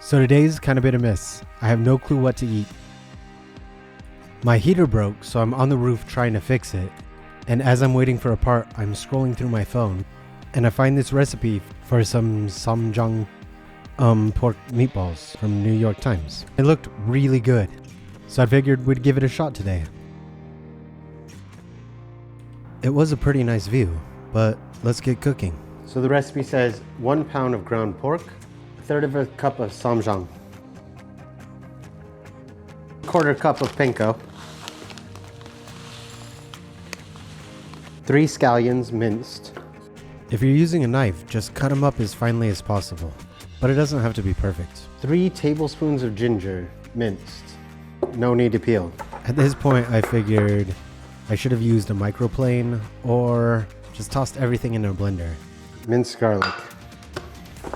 So today's kind of been a miss. I have no clue what to eat. My heater broke, so I'm on the roof trying to fix it. And as I'm waiting for a part, I'm scrolling through my phone and I find this recipe for some Ssamjang pork meatballs from New York Times. It looked really good, so I figured we'd give it a shot today. It was a pretty nice view, but let's get cooking. So the recipe says 1 pound of ground pork, 1/3 of a cup of Ssamjang, 1/4 cup of panko, 3 scallions minced. If you're using a knife, just cut them up as finely as possible, but it doesn't have to be perfect. 3 tablespoons of ginger minced. No need to peel. At this point, I figured I should have used a microplane or just tossed everything in a blender. Minced garlic.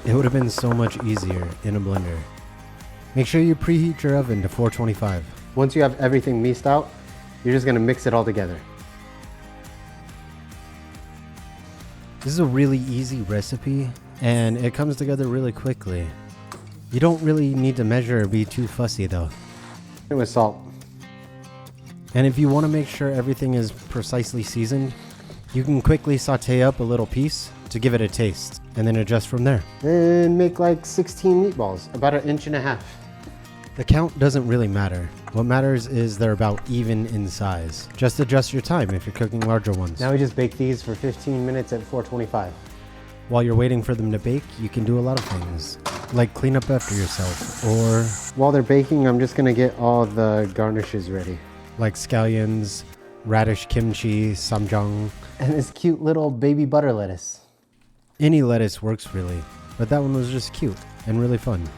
It would have been so much easier in a blender. Make sure you preheat your oven to 425. Once you have everything minced out, you're just gonna mix it all together. This is a really easy recipe and it comes together really quickly. You don't really need to measure or be too fussy though. With salt. And if you want to make sure everything is precisely seasoned, you can quickly saute up a little piece to give it a taste and then adjust from there. Then make like 16 meatballs, about 1.5 inches. The count doesn't really matter. What matters is they're about even in size. Just adjust your time if you're cooking larger ones. Now we just bake these for 15 minutes at 425. While you're waiting for them to bake, you can do a lot of things, like clean up after yourself, or while they're baking, I'm just gonna get all the garnishes ready. Like scallions, radish kimchi, Ssamjang, and this cute little baby butter lettuce. Any lettuce works really, but that one was just cute and really fun.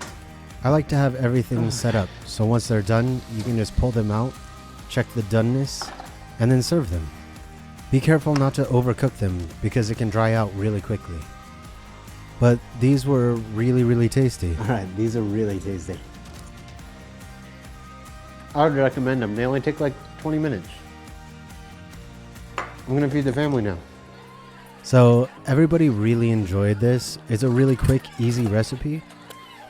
I like to have everything set up, so once they're done, you can just pull them out, check the doneness, and then serve them. Be careful not to overcook them because it can dry out really quickly. But these were really tasty. Alright, these are really tasty. I would recommend them. They only take like 20 minutes. I'm gonna feed the family now. So everybody really enjoyed this. It's a really quick, easy recipe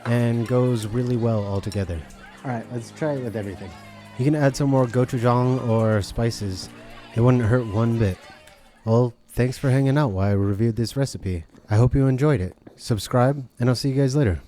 and goes really well all together. Alright, let's try it with everything. You can add some more gochujang or spices. It wouldn't hurt one bit. Well, thanks for hanging out while I reviewed this recipe. I hope you enjoyed it. Subscribe, and I'll see you guys later.